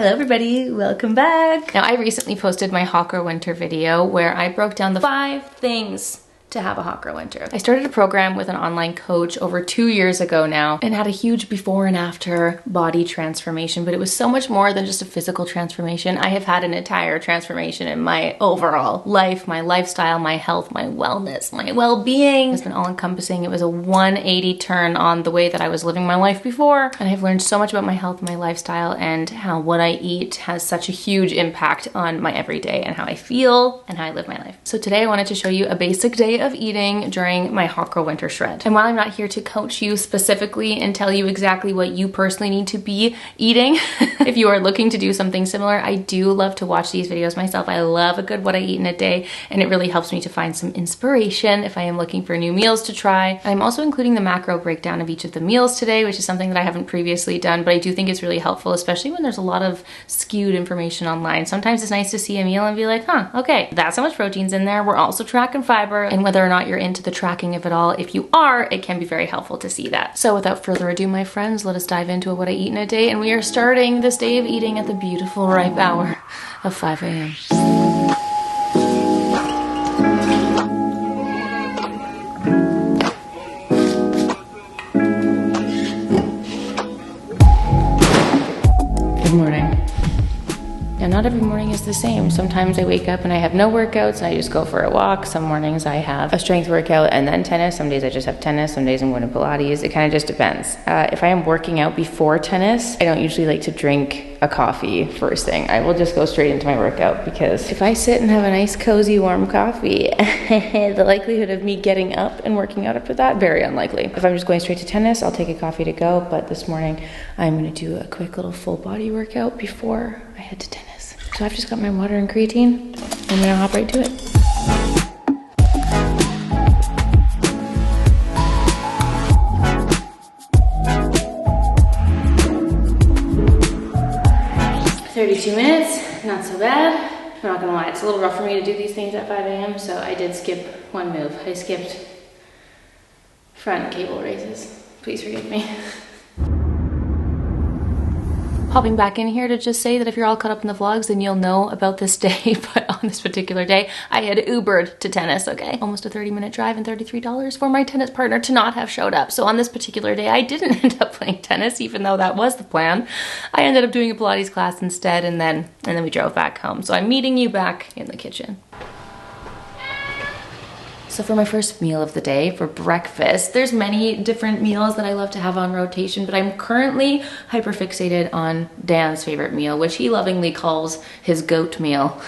Hello everybody, welcome back. Now I recently posted my hot girl winter video where I broke down the 5 things to have a hot girl winter. I started a program with an online coach over 2 years ago now and had a huge before and after body transformation, but it was so much more than just a physical transformation. I have had an entire transformation in my overall life, my lifestyle, my health, my wellness, my well-being. It's been all encompassing. It was a 180 turn on the way that I was living my life before, and I've learned so much about my health, my lifestyle, and how what I eat has such a huge impact on my everyday and how I feel and how I live my life. So today I wanted to show you a basic day of eating during my hot girl winter shred. And while I'm not here to coach you specifically and tell you exactly what you personally need to be eating, if you are looking to do something similar, I do love to watch these videos myself. I love a good what I eat in a day, and it really helps me to find some inspiration if I am looking for new meals to try. I'm also including the macro breakdown of each of the meals today, which is something that I haven't previously done, but I do think it's really helpful, especially when there's a lot of skewed information online. Sometimes it's nice to see a meal and be like, huh, okay, that's how much protein's in there. We're also tracking fiber, and whether or not you're into the tracking of it all, if you are, it can be very helpful to see that. So without further ado, my friends, let us dive into what I eat in a day, and we are starting this day of eating at the beautiful ripe hour of 5 a.m. Good morning. Now, not every morning is the same. Sometimes I wake up and I have no workouts and I just go for a walk. Some mornings I have a strength workout and then tennis. Some days I just have tennis. Some days I'm going to Pilates. It kind of just depends. If I am working out before tennis, I don't usually like to drink a coffee first thing. I will just go straight into my workout, because if I sit and have a nice cozy warm coffee, the likelihood of me getting up and working out after that, very unlikely. If I'm just going straight to tennis, I'll take a coffee to go, but this morning I'm going to do a quick little full body workout before I head to tennis. So I've just got my water and creatine. I'm gonna hop right to it. "32 minutes, not so bad. I'm not gonna lie, it's a little rough for me to do these things at 5 a.m. So I did skip one move. I skipped front cable raises. Please forgive me. Popping back in here to just say that if you're all caught up in the vlogs, then you'll know about this day, but on this particular day, I had Ubered to tennis, okay? Almost a 30-minute drive and $33 for my tennis partner to not have showed up. So on this particular day, I didn't end up playing tennis, even though that was the plan. I ended up doing a Pilates class instead, and then we drove back home. So I'm meeting you back in the kitchen. So for my first meal of the day, for breakfast, there's many different meals that I love to have on rotation, but I'm currently hyperfixated on Dan's favorite meal, which he lovingly calls his goat meal.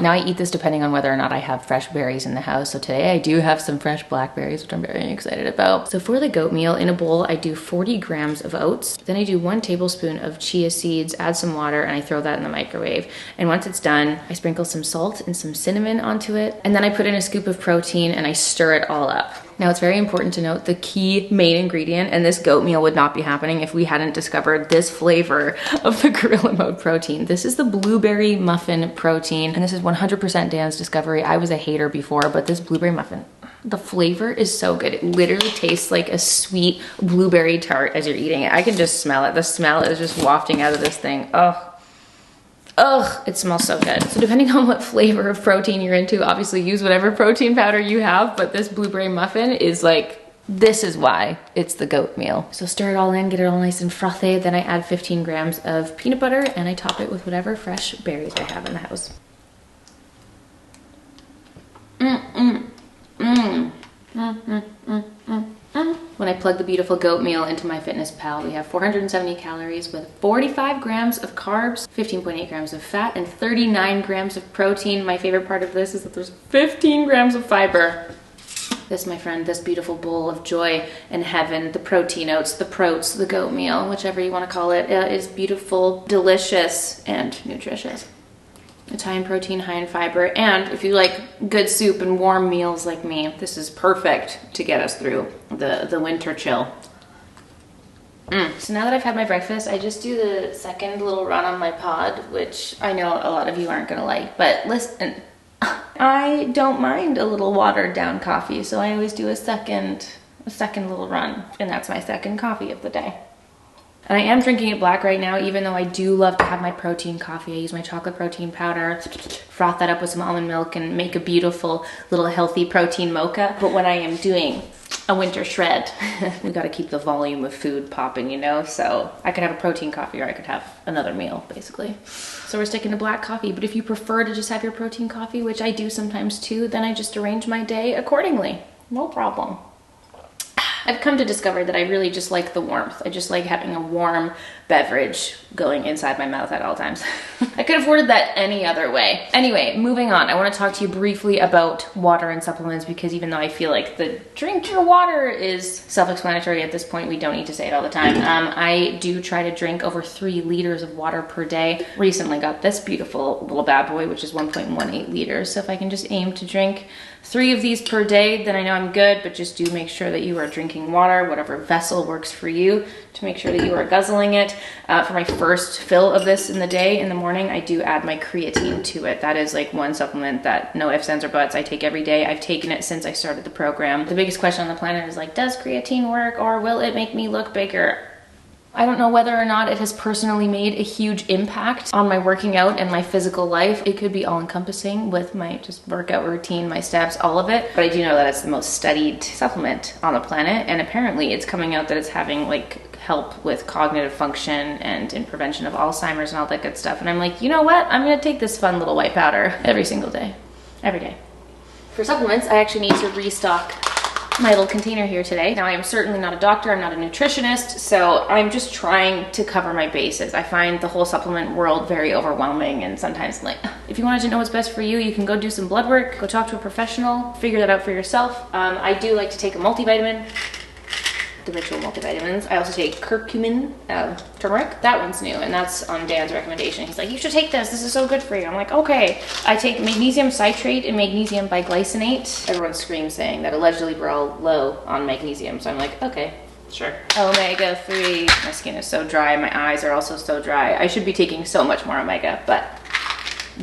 Now I eat this depending on whether or not I have fresh berries in the house. So today I do have some fresh blackberries, which I'm very excited about. So for the goat meal, in a bowl, I do 40 grams of oats. Then I do 1 tablespoon of chia seeds, add some water, and I throw that in the microwave. And once it's done, I sprinkle some salt and some cinnamon onto it. And then I put in a scoop of protein and I stir it all up. Now it's very important to note the key main ingredient, and this goat meal would not be happening if we hadn't discovered this flavor of the Gorilla Mode protein. This is the blueberry muffin protein, and this is 100% Dan's discovery. I was a hater before, but this blueberry muffin, the flavor is so good. It literally tastes like a sweet blueberry tart as you're eating it. I can just smell it. The smell is just wafting out of this thing. Ugh, it smells so good. So depending on what flavor of protein you're into, obviously use whatever protein powder you have, but this blueberry muffin is like, this is why it's the goat meal. So stir it all in, get it all nice and frothy, then I add 15 grams of peanut butter and I top it with whatever fresh berries I have in the house. When I plug the beautiful goat meal into MyFitnessPal, we have 470 calories with 45 grams of carbs, 15.8 grams of fat, and 39 grams of protein. My favorite part of this is that there's 15 grams of fiber. This, my friend, this beautiful bowl of joy and heaven, the protein oats, the protes, the goat meal, whichever you want to call it, is beautiful, delicious, and nutritious. It's high in protein, high in fiber, and if you like good soup and warm meals like me, this is perfect to get us through the winter chill. So now that I've had my breakfast, I just do the second little run on my pod, which I know a lot of you aren't gonna like, but listen, I don't mind a little watered down coffee, so I always do a second little run, and that's my second coffee of the day. And I am drinking it black right now, even though I do love to have my protein coffee. I use my chocolate protein powder, froth that up with some almond milk, and make a beautiful little healthy protein mocha. But when I am doing a winter shred, we gotta keep the volume of food popping, you know? So I could have a protein coffee or I could have another meal, basically. So we're sticking to black coffee. But if you prefer to just have your protein coffee, which I do sometimes too, then I just arrange my day accordingly. No problem. I've come to discover that I really just like the warmth. I just like having a warm beverage going inside my mouth at all times. I could have worded that any other way. Anyway, moving on. I want to talk to you briefly about water and supplements, because even though I feel like the drink your water is self-explanatory at this point, we don't need to say it all the time. I do try to drink over 3 liters of water per day. Recently got this beautiful little bad boy, which is 1.18 liters. So if I can just aim to drink 3 of these per day, then I know I'm good, but just do make sure that you are drinking water, whatever vessel works for you, to make sure that you are guzzling it. For my first fill of this in the day, in the morning, I do add my creatine to it. That is like one supplement that no ifs, ands, or buts I take every day. I've taken it since I started the program. The biggest question on the planet is like, does creatine work, or will it make me look bigger? I don't know whether or not it has personally made a huge impact on my working out and my physical life. It could be all encompassing with my just workout routine, my steps, all of it. But I do know that it's the most studied supplement on the planet. And apparently it's coming out that it's having like help with cognitive function and in prevention of Alzheimer's and all that good stuff. And I'm like, you know what? I'm gonna take this fun little white powder every single day, every day. For supplements, I actually need to restock my little container here today. Now, I am certainly not a doctor, I'm not a nutritionist, so I'm just trying to cover my bases. I find the whole supplement world very overwhelming, and sometimes like, if you wanted to know what's best for you, you can go do some blood work, go talk to a professional, figure that out for yourself. I do like to take a multivitamin, the Ritual multivitamins. I also take curcumin, turmeric. That one's new, and that's on Dan's recommendation. He's like, you should take this is so good for you. I'm like, okay. I take magnesium citrate and magnesium biglycinate. Everyone screams saying that allegedly we're all low on magnesium, so I'm like, okay, sure. Omega-3. My skin is so dry, my eyes are also so dry. I should be taking so much more omega, but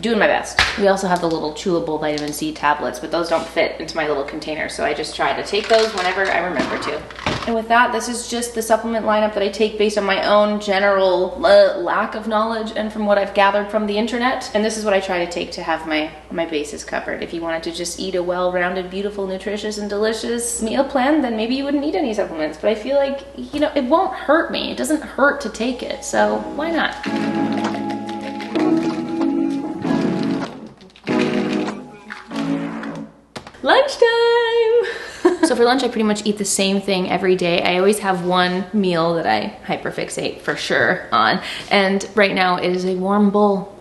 doing my best. We also have the little chewable vitamin C tablets, but those don't fit into my little container, so I just try to take those whenever I remember to. And with that, this is just the supplement lineup that I take based on my own general lack of knowledge and from what I've gathered from the internet. And this is what I try to take to have my bases covered. If you wanted to just eat a well-rounded, beautiful, nutritious, and delicious meal plan, then maybe you wouldn't need any supplements. But I feel like, you know, it won't hurt me. It doesn't hurt to take it, so why not? Lunchtime! So for lunch, I pretty much eat the same thing every day. I always have one meal that I hyperfixate for sure on. And right now it is a warm bowl.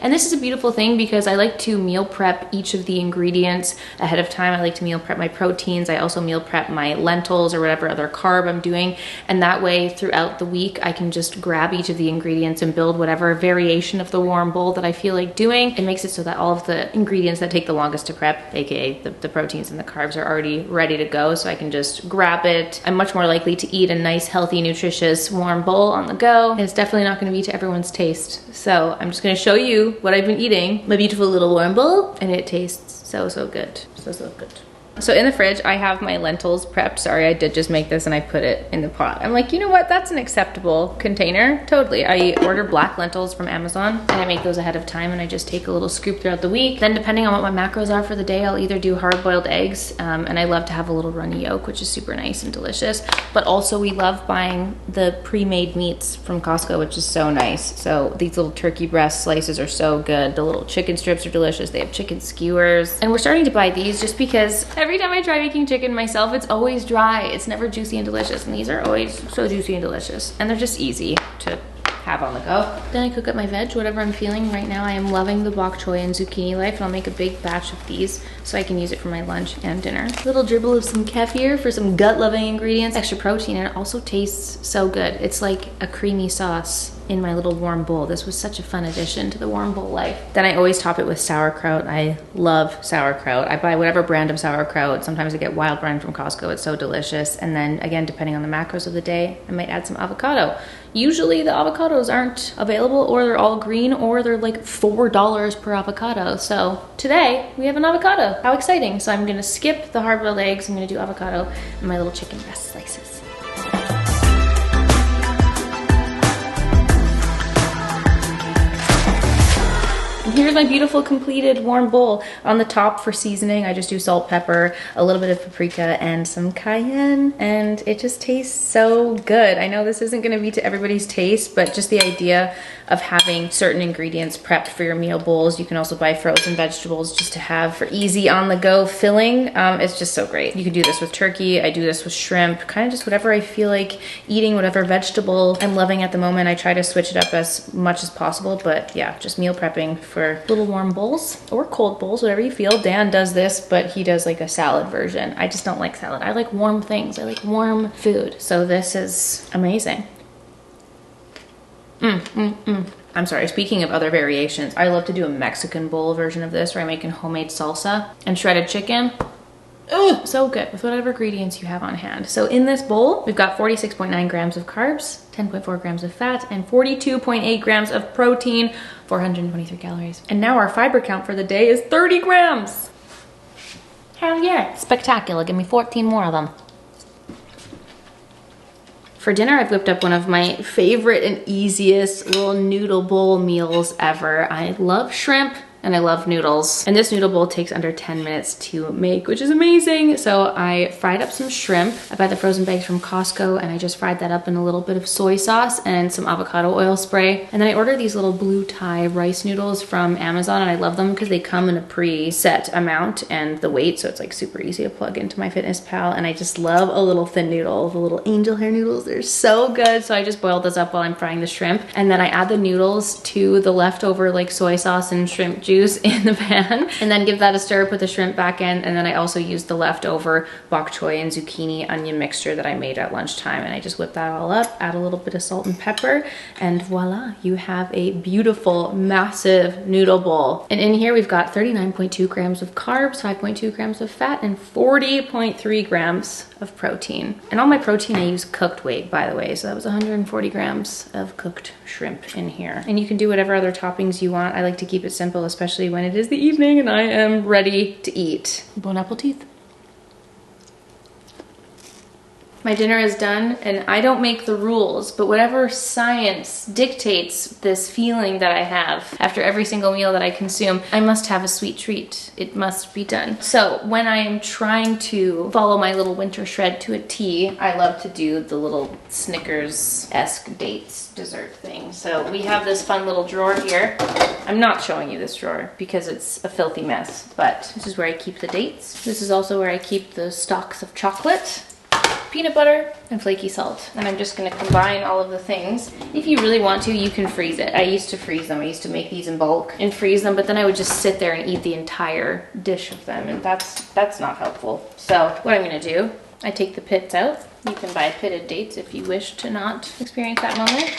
And this is a beautiful thing because I like to meal prep each of the ingredients ahead of time. I like to meal prep my proteins. I also meal prep my lentils or whatever other carb I'm doing. And that way throughout the week, I can just grab each of the ingredients and build whatever variation of the warm bowl that I feel like doing. It makes it so that all of the ingredients that take the longest to prep, aka the proteins and the carbs, are already ready to go, so I can just grab it. I'm much more likely to eat a nice, healthy, nutritious, warm bowl on the go, and it's definitely not going to be to everyone's taste. So I'm just going to show you what I've been eating, my beautiful little warm bowl, and it tastes so good. So good. So in the fridge, I have my lentils prepped. Sorry, I did just make this and I put it in the pot. I'm like, you know what? That's an acceptable container. Totally. I order black lentils from Amazon and I make those ahead of time and I just take a little scoop throughout the week. Then depending on what my macros are for the day, I'll either do hard-boiled eggs and I love to have a little runny yolk, which is super nice and delicious. But also we love buying the pre-made meats from Costco, which is so nice. So these little turkey breast slices are so good. The little chicken strips are delicious. They have chicken skewers. And we're starting to buy these just because every time I try making chicken myself, it's always dry. It's never juicy and delicious. And these are always so juicy and delicious. And they're just easy to have on the go. Then I cook up my veg, whatever I'm feeling. Right now I am loving the bok choy and zucchini life, and I'll make a big batch of these so I can use it for my lunch and dinner. A little dribble of some kefir for some gut-loving ingredients, extra protein, and it also tastes so good. It's like a creamy sauce in my little warm bowl. This was such a fun addition to the warm bowl life. Then I always top it with sauerkraut. I love sauerkraut. I buy whatever brand of sauerkraut. Sometimes I get Wild Brand from Costco. It's so delicious. And then again, depending on the macros of the day, I might add some avocado. Usually the avocados aren't available, or they're all green, or they're like $4 per avocado. So today we have an avocado. How exciting. So I'm gonna skip the hard-boiled eggs. I'm gonna do avocado and my little chicken breast slices. And here's my beautiful completed warm bowl. On the top for seasoning, I just do salt, pepper, a little bit of paprika, and some cayenne. And it just tastes so good. I know this isn't gonna be to everybody's taste, but just the idea of having certain ingredients prepped for your meal bowls. You can also buy frozen vegetables just to have for easy on the go filling. It's just so great. You can do this with turkey. I do this with shrimp, kind of just whatever I feel like eating, whatever vegetable I'm loving at the moment. I try to switch it up as much as possible, but yeah, just meal prepping for little warm bowls or cold bowls, whatever you feel. Dan does this, but he does like a salad version. I just don't like salad. I like warm things. I like warm food. So this is amazing. I'm sorry, speaking of other variations, I love to do a Mexican bowl version of this where I'm making homemade salsa and shredded chicken. Ooh, so good with whatever ingredients you have on hand. So in this bowl, we've got 46.9 grams of carbs, 10.4 grams of fat, and 42.8 grams of protein, 423 calories. And now our fiber count for the day is 30 grams. Hell yeah. Spectacular, give me 14 more of them. For dinner, I've whipped up one of my favorite and easiest little noodle bowl meals ever. I love shrimp and I love noodles. And this noodle bowl takes under 10 minutes to make, which is amazing. So I fried up some shrimp. I buy the frozen bags from Costco and I just fried that up in a little bit of soy sauce and some avocado oil spray. And then I ordered these little blue Thai rice noodles from Amazon, and I love them because they come in a preset amount and the weight, so it's like super easy to plug into MyFitnessPal. And I just love a little thin noodle. The little angel hair noodles, they're so good. So I just boiled this up while I'm frying the shrimp. And then I add the noodles to the leftover like soy sauce and shrimp juice in the pan, and then give that a stir, put the shrimp back in, and then I also used the leftover bok choy and zucchini onion mixture that I made at lunchtime, and I just whip that all up, add a little bit of salt and pepper, and voila, you have a beautiful, massive noodle bowl. And in here we've got 39.2 grams of carbs, 5.2 grams of fat, and 40.3 grams of protein. And all my protein I use cooked weight, by the way, so that was 140 grams of cooked shrimp in here. And you can do whatever other toppings you want. I like to keep it simple, especially when it is the evening and I am ready to eat. Bon appetit. My dinner is done and I don't make the rules, but whatever science dictates this feeling that I have after every single meal that I consume, I must have a sweet treat. It must be done. So when I am trying to follow my little winter shred to a T, I love to do the little Snickers-esque dates dessert thing. So we have this fun little drawer here. I'm not showing you this drawer because it's a filthy mess, but this is where I keep the dates. This is also where I keep the stalks of chocolate, peanut butter, and flaky salt. And I'm just gonna combine all of the things. If you really want to, you can freeze it. I used to freeze them. I used to make these in bulk and freeze them, but then I would just sit there and eat the entire dish of them, and that's not helpful. So what I'm gonna do, I take the pits out. You can buy pitted dates if you wish to not experience that moment.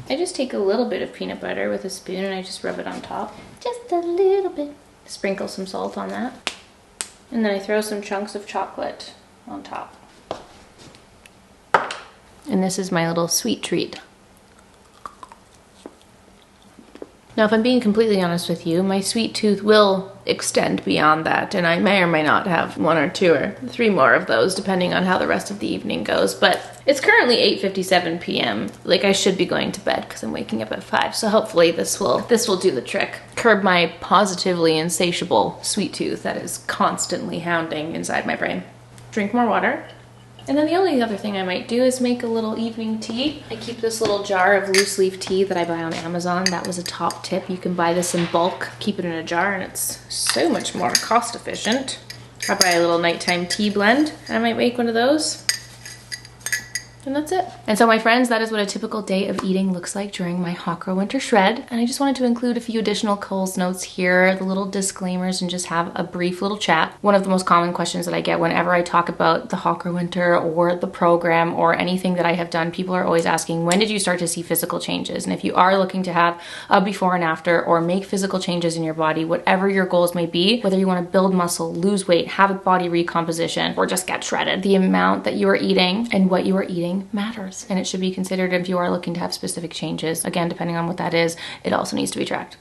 I just take a little bit of peanut butter with a spoon and I just rub it on top. Just a little bit. Sprinkle some salt on that. And then I throw some chunks of chocolate on top. And this is my little sweet treat. Now, if I'm being completely honest with you, my sweet tooth will extend beyond that, and I may or may not have 1 or 2 or 3 more of those, depending on how the rest of the evening goes. But it's currently 8:57 p.m. Like, I should be going to bed because I'm waking up at 5. So hopefully this will do the trick. Curb my positively insatiable sweet tooth that is constantly hounding inside my brain. Drink more water. And then the only other thing I might do is make a little evening tea. I keep this little jar of loose leaf tea that I buy on Amazon. That was a top tip. You can buy this in bulk, keep it in a jar, and it's so much more cost efficient. I buy a little nighttime tea blend, and I might make one of those. And that's it. And so my friends, that is what a typical day of eating looks like during my Hawker Winter Shred. And I just wanted to include a few additional Coles notes here, the little disclaimers, and just have a brief little chat. One of the most common questions that I get whenever I talk about the Hawker Winter or the program or anything that I have done, people are always asking, when did you start to see physical changes? And if you are looking to have a before and after or make physical changes in your body, whatever your goals may be, whether you want to build muscle, lose weight, have a body recomposition, or just get shredded, the amount that you are eating and what you are eating matters, and it should be considered if you are looking to have specific changes. Again, depending on what that is, it also needs to be tracked.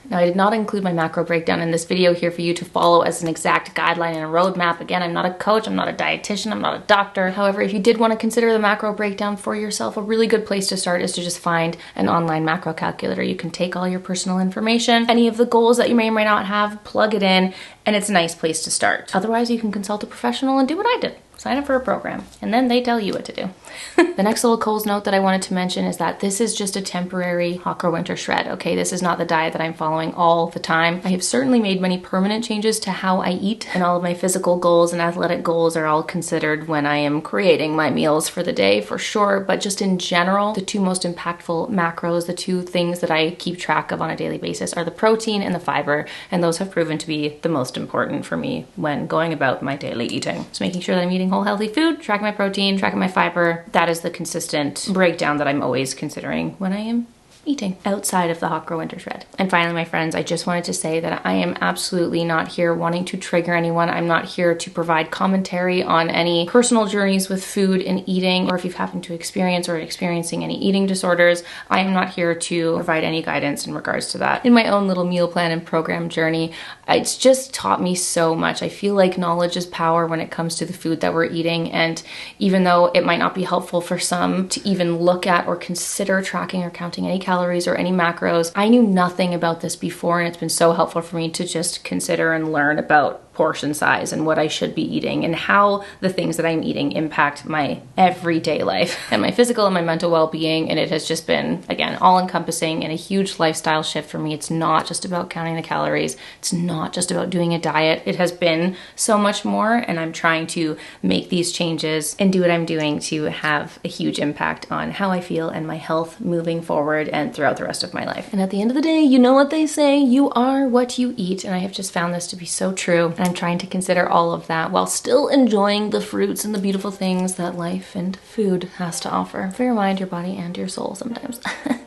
Now, I did not include my macro breakdown in this video here for you to follow as an exact guideline and a roadmap. Again, I'm not a coach, I'm not a dietitian, I'm not a doctor. However, if you did want to consider the macro breakdown for yourself, a really good place to start is to just find an online macro calculator. You can take all your personal information, any of the goals that you may or may not have, plug it in, and it's a nice place to start. Otherwise, you can consult a professional and do what I did. Sign up for a program, and then they tell you what to do. The next little Kohl's note that I wanted to mention is that this is just a temporary Hawker Winter shred, okay? This is not the diet that I'm following all the time. I have certainly made many permanent changes to how I eat, and all of my physical goals and athletic goals are all considered when I am creating my meals for the day, for sure. But just in general, the two most impactful macros, the two things that I keep track of on a daily basis are the protein and the fiber, and those have proven to be the most important for me when going about my daily eating. So making sure that I'm eating whole healthy food, tracking my protein, tracking my fiber, that is the consistent breakdown that I'm always considering when I am eating outside of the Hawker Winter shred. And finally, my friends, I just wanted to say that I am absolutely not here wanting to trigger anyone. I'm not here to provide commentary on any personal journeys with food and eating, or if you've happened to experience or experiencing any eating disorders. I am not here to provide any guidance in regards to that. In my own little meal plan and program journey, it's just taught me so much. I feel like knowledge is power when it comes to the food that we're eating, and even though it might not be helpful for some to even look at or consider tracking or counting any calories or any macros, I knew nothing about this before, and it's been so helpful for me to just consider and learn about portion size and what I should be eating and how the things that I'm eating impact my everyday life and my physical and my mental well-being. And it has just been, again, all-encompassing and a huge lifestyle shift for me. It's not just about counting the calories. It's not just about doing a diet. It has been so much more, and I'm trying to make these changes and do what I'm doing to have a huge impact on how I feel and my health moving forward and throughout the rest of my life. And at the end of the day, you know what they say, you are what you eat. And I have just found this to be so true. And I'm trying to consider all of that while still enjoying the fruits and the beautiful things that life and food has to offer for your mind, your body, and your soul sometimes.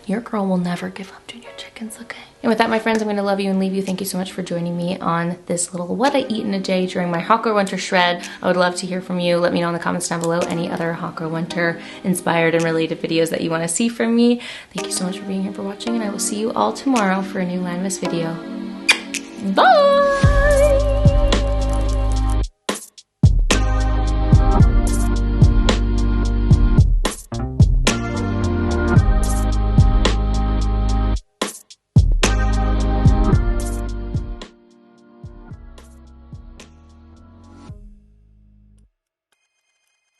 Your girl will never give up to your chickens, okay? And with that, my friends, I'm going to love you and leave you. Thank you so much for joining me on this little what I eat in a day during my Hawker Winter shred. I would love to hear from you. Let me know in the comments down below any other Hawker Winter inspired and related videos that you want to see from me. Thank you so much for being here, for watching, and I will see you all tomorrow for a new Landmas video. Bye!